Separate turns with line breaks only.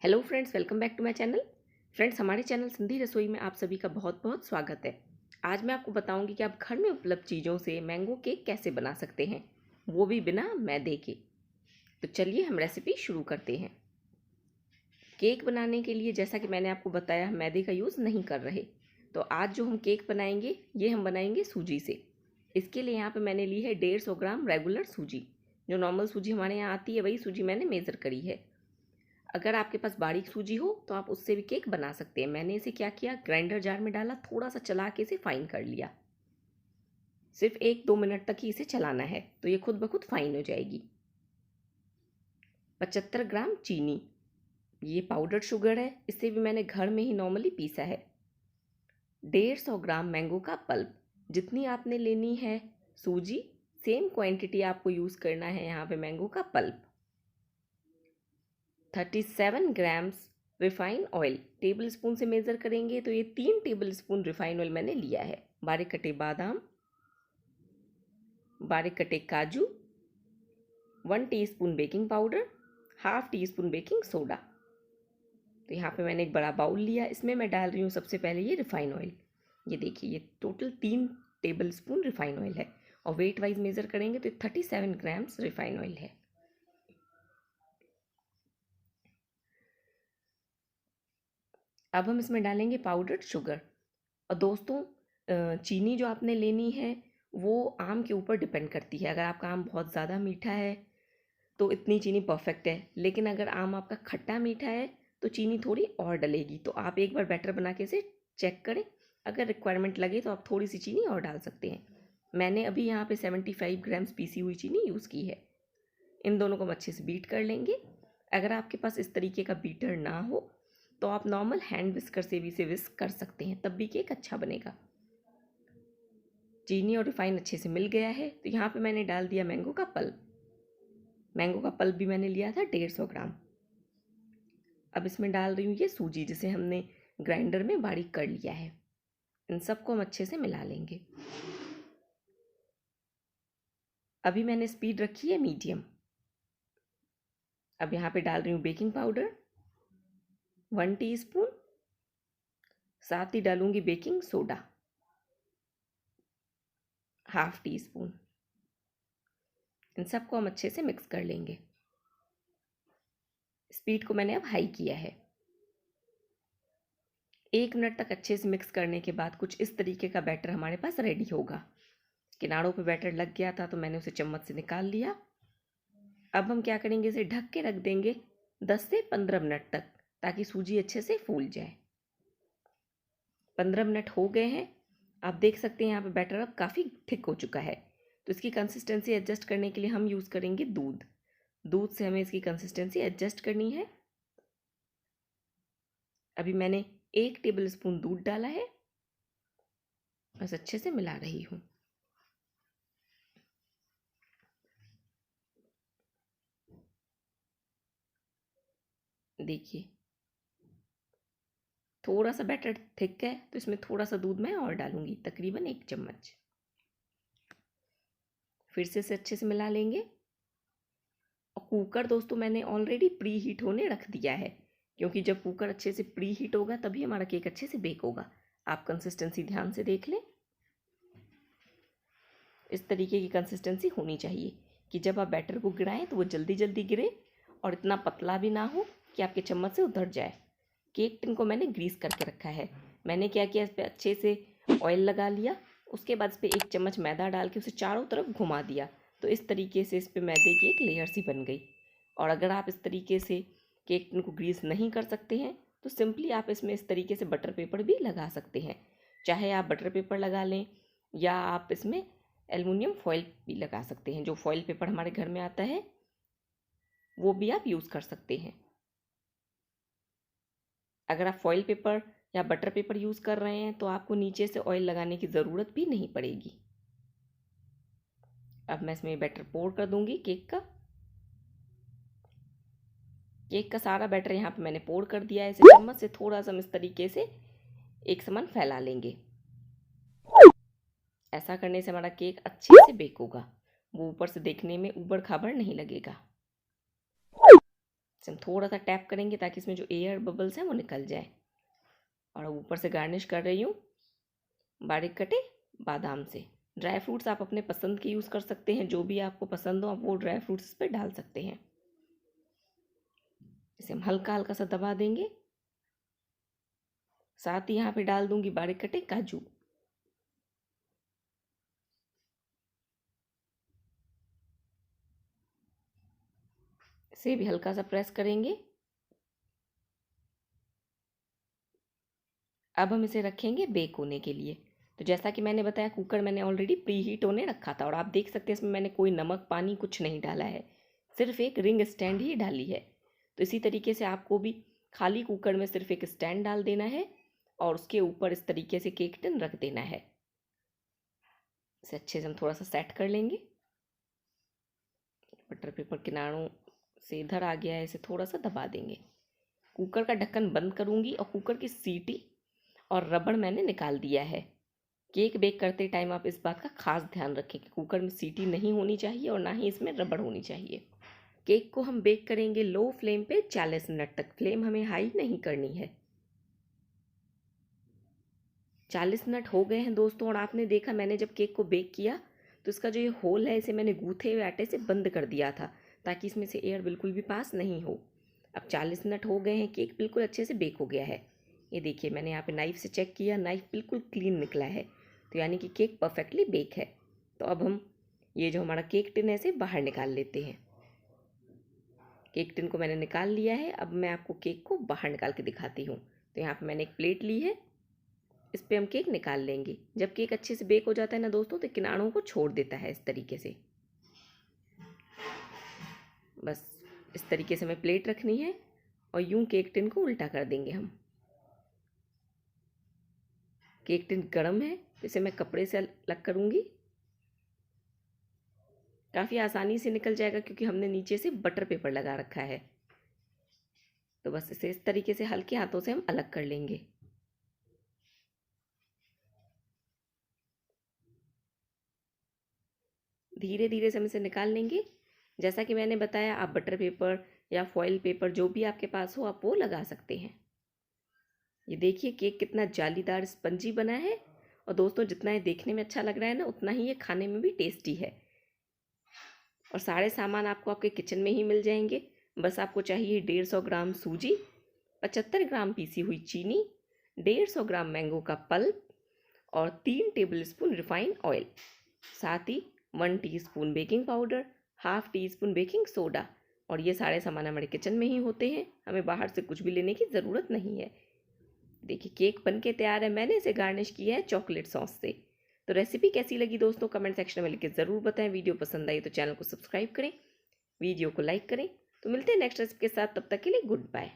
Hello friends, welcome back to my channel. Friends, हमारे channel Sindhi Rasoi में आप सभी का बहुत बहुत स्वागत है। आज मैं आपको बताऊंगी कि आप घर में उपलब्ध चीज़ों से मैंगो केक कैसे बना सकते हैं, वो भी बिना मैदे के। तो चलिए हम रेसिपी शुरू करते हैं। केक बनाने के लिए जैसा कि मैंने आपको बताया, हम मैदे का यूज़ नहीं कर रहे। तो आज जो हम केक बनाएंगे ये हम बनाएंगे सूजी से। इसके लिए यहाँ पर मैंने ली है 150 ग्राम रेगुलर सूजी। जो नॉर्मल सूजी हमारे यहाँ आती है वही सूजी मैंने मेज़र करी है। अगर आपके पास बारीक सूजी हो तो आप उससे भी केक बना सकते हैं। मैंने इसे क्या किया, ग्राइंडर जार में डाला, थोड़ा सा चला के इसे फाइन कर लिया। सिर्फ 1-2 मिनट तक ही इसे चलाना है, तो ये खुद ब खुद फाइन हो जाएगी। 75 ग्राम चीनी, ये पाउडर शुगर है, इसे भी मैंने घर में ही नॉर्मली पीसा है। 150 ग्राम मैंगो का पल्प, जितनी आपने लेनी है सूजी, सेम क्वांटिटी आपको यूज़ करना है यहाँ पे मैंगो का pulp. 37 grams refine oil, table spoon से मेज़र करेंगे तो ये 3 टेबल स्पून रिफाइन ऑयल मैंने लिया है। बारीक कटे बादाम, बारीक कटे काजू, 1 teaspoon baking powder, half tea spoon baking soda. तो यहाँ पे मैंने एक बड़ा बाउल लिया, इसमें मैं डाल रही हूँ सबसे पहले ये रिफाइन ऑयल। ये देखिए, ये total 3 table spoon refine oil है और वेट वाइज मेज़र करेंगे तो 37 ग्राम्स रिफाइन ऑयल है। अब हम इसमें डालेंगे पाउडर्ड शुगर। और दोस्तों, चीनी जो आपने लेनी है वो आम के ऊपर डिपेंड करती है। अगर आपका आम बहुत ज़्यादा मीठा है तो इतनी चीनी परफेक्ट है, लेकिन अगर आम आपका खट्टा मीठा है तो चीनी थोड़ी और डलेगी। तो आप एक बार बैटर बना के इसे चेक करें, अगर रिक्वायरमेंट लगे तो आप थोड़ी सी चीनी और डाल सकते हैं। मैंने अभी यहाँ पे 75 ग्राम्स पीसी हुई चीनी यूज़ की है। इन दोनों को हम अच्छे से बीट कर लेंगे। अगर आपके पास इस तरीके का बीटर ना हो तो आप नॉर्मल हैंड विस्कर से भी इसे विस्क कर सकते हैं, तब भी केक अच्छा बनेगा। चीनी और रिफाइन अच्छे से मिल गया है, तो यहाँ पे मैंने डाल दिया मैंगो का पल्प। मैंगो का पल्प भी मैंने लिया था 150 ग्राम। अब इसमें डाल रही हूँ ये सूजी, जिसे हमने ग्राइंडर में बारीक कर लिया है। इन सबको हम अच्छे से मिला लेंगे। अभी मैंने स्पीड रखी है मीडियम। अब यहाँ पे डाल रही हूँ बेकिंग पाउडर 1 टीस्पून, साथ ही डालूंगी baking soda half teaspoon. इन सबको हम अच्छे से मिक्स कर लेंगे। स्पीड को मैंने अब हाई किया है। 1 मिनट तक अच्छे से मिक्स करने के बाद कुछ इस तरीके का बैटर हमारे पास रेडी होगा। किनारों पे बैटर लग गया था तो मैंने उसे चम्मच से निकाल लिया। अब हम क्या करेंगे, इसे ढक के रख देंगे 10 से 15 मिनट तक, ताकि सूजी अच्छे से फूल जाए। 15 मिनट हो गए हैं। आप देख सकते हैं यहाँ पे बैटर अब काफ़ी थिक हो चुका है। तो इसकी कंसिस्टेंसी एडजस्ट करने के लिए हम यूज़ करेंगे दूध। दूध से हमें इसकी कंसिस्टेंसी एडजस्ट करनी है। अभी मैंने 1 टेबल स्पून दूध डाला है, बस अच्छे से मिला रही हूँ। देखिए, थोड़ा सा बैटर थिक है तो इसमें थोड़ा सा दूध मैं और डालूंगी, तकरीबन 1 चम्मच। फिर से इसे अच्छे से मिला लेंगे। और कुकर दोस्तों मैंने ऑलरेडी प्री हीट होने रख दिया है, क्योंकि जब कुकर अच्छे से प्री हीट होगा तभी हमारा केक अच्छे से बेक होगा। आप कंसिस्टेंसी ध्यान से देख लें। इस तरीके की कंसिस्टेंसी होनी चाहिए कि जब आप बैटर को गिराएं तो वो जल्दी जल्दी गिरे और इतना पतला भी ना हो कि आपके चम्मच से उधर जाए। केक टिन को मैंने ग्रीस करके रखा है। मैंने क्या किया, इस पर अच्छे से ऑयल लगा लिया, उसके बाद इस पर 1 चम्मच मैदा डाल के उसे चारों तरफ घुमा दिया। तो इस तरीके से इस पर मैदे की एक लेयर सी बन गई। और अगर आप इस तरीके से केक टिन को ग्रीस नहीं कर सकते हैं तो सिंपली आप इसमें इस तरीके से बटर पेपर भी लगा सकते हैं। चाहे आप बटर पेपर लगा लें या आप इसमें एल्युमिनियम फॉइल भी लगा सकते हैं। जो फॉइल पेपर हमारे घर में आता है वो भी आप यूज़ कर सकते हैं। अगर आप फॉइल पेपर या बटर पेपर यूज़ कर रहे हैं तो आपको नीचे से ऑयल लगाने की ज़रूरत भी नहीं पड़ेगी। अब मैं इसमें बैटर पोर कर दूंगी केक का। केक का सारा बैटर यहाँ पे मैंने पोर कर दिया है। इसे चम्मच से थोड़ा सा इस तरीके से एक समान फैला लेंगे। ऐसा करने से हमारा केक अच्छे से बेक होगा, वो ऊपर से देखने में ऊबड़ खाबड़ नहीं लगेगा। इसे हम थोड़ा सा टैप करेंगे ताकि इसमें जो एयर बबल्स हैं वो निकल जाए। और अब ऊपर से गार्निश कर रही हूँ बारीक कटे बादाम से। ड्राई फ्रूट्स आप अपने पसंद के यूज़ कर सकते हैं, जो भी आपको पसंद हो आप वो ड्राई फ्रूट्स इस पर डाल सकते हैं। इसे हम हल्का हल्का सा दबा देंगे। साथ ही यहाँ पे डाल दूंगी बारीक कटे काजू। इसे भी हल्का सा प्रेस करेंगे। अब हम इसे रखेंगे बेक होने के लिए। तो जैसा कि मैंने बताया, कुकर मैंने ऑलरेडी प्री हीट होने रखा था और आप देख सकते हैं इसमें मैंने कोई नमक पानी कुछ नहीं डाला है, सिर्फ एक रिंग स्टैंड ही डाली है। तो इसी तरीके से आपको भी खाली कुकर में सिर्फ एक स्टैंड डाल देना है और उसके ऊपर इस तरीके से केक टिन रख देना है। इसे अच्छे से हम थोड़ा सा सेट कर लेंगे। बटर पेपर किनारों से इधर आ गया है, इसे थोड़ा सा दबा देंगे। कुकर का ढक्कन बंद करूँगी और कुकर की सीटी और रबड़ मैंने निकाल दिया है। केक बेक करते टाइम आप इस बात का खास ध्यान रखें कि कुकर में सीटी नहीं होनी चाहिए और ना ही इसमें रबड़ होनी चाहिए। केक को हम बेक करेंगे लो फ्लेम पे 40 मिनट तक। फ्लेम हमें हाई नहीं करनी है। 40 मिनट हो गए हैं दोस्तों, और आपने देखा मैंने जब केक को बेक किया तो इसका जो ये होल है इसे मैंने गूथे हुए आटे से बंद कर दिया था ताकि इसमें से एयर बिल्कुल भी पास नहीं हो। अब 40 मिनट हो गए हैं, केक बिल्कुल अच्छे से बेक हो गया है। ये देखिए मैंने यहाँ पे नाइफ़ से चेक किया, नाइफ़ बिल्कुल क्लीन निकला है, तो यानी कि केक परफेक्टली बेक है। तो अब हम ये जो हमारा केक टिन है इसे बाहर निकाल लेते हैं। केक टिन को मैंने निकाल लिया है। अब मैं आपको केक को बाहर निकाल के दिखाती हूँ। तो यहाँ पे मैंने एक प्लेट ली है, इस पर हम केक निकाल लेंगे। जब केक अच्छे से बेक हो जाता है ना दोस्तों, तो किनारों को छोड़ देता है इस तरीके से। बस इस तरीके से हमें प्लेट रखनी है और यूं केक टिन को उल्टा कर देंगे हम। केक टिन गर्म है तो इसे मैं कपड़े से अलग करूँगी। काफ़ी आसानी से निकल जाएगा क्योंकि हमने नीचे से बटर पेपर लगा रखा है। तो बस इसे इस तरीके से हल्के हाथों से हम अलग कर लेंगे। धीरे धीरे से हम इसे निकाल लेंगे। जैसा कि मैंने बताया, आप बटर पेपर या फॉइल पेपर जो भी आपके पास हो आप वो लगा सकते हैं। ये देखिए केक कितना जालीदार स्पंजी बना है, और दोस्तों जितना ये देखने में अच्छा लग रहा है ना, उतना ही ये खाने में भी टेस्टी है। और सारे सामान आपको आपके किचन में ही मिल जाएंगे। बस आपको चाहिए 150 ग्राम सूजी, 75 ग्राम पीसी हुई चीनी, 150 ग्राम मैंगो का पल्प और 3 टेबलस्पून रिफाइंड ऑयल। साथ ही 1 teaspoon baking powder, half tea spoon baking soda. और ये सारे सामान हमारे किचन में ही होते हैं, हमें बाहर से कुछ भी लेने की ज़रूरत नहीं है। देखिए केक बन के तैयार है। मैंने इसे गार्निश किया है चॉकलेट सॉस से। तो रेसिपी कैसी लगी दोस्तों कमेंट सेक्शन में लिख के ज़रूर बताएं। वीडियो पसंद आई तो चैनल को सब्सक्राइब करें, वीडियो को लाइक करें। तो मिलते हैं नेक्स्ट रेसिपी के साथ, तब तक के लिए गुड बाय।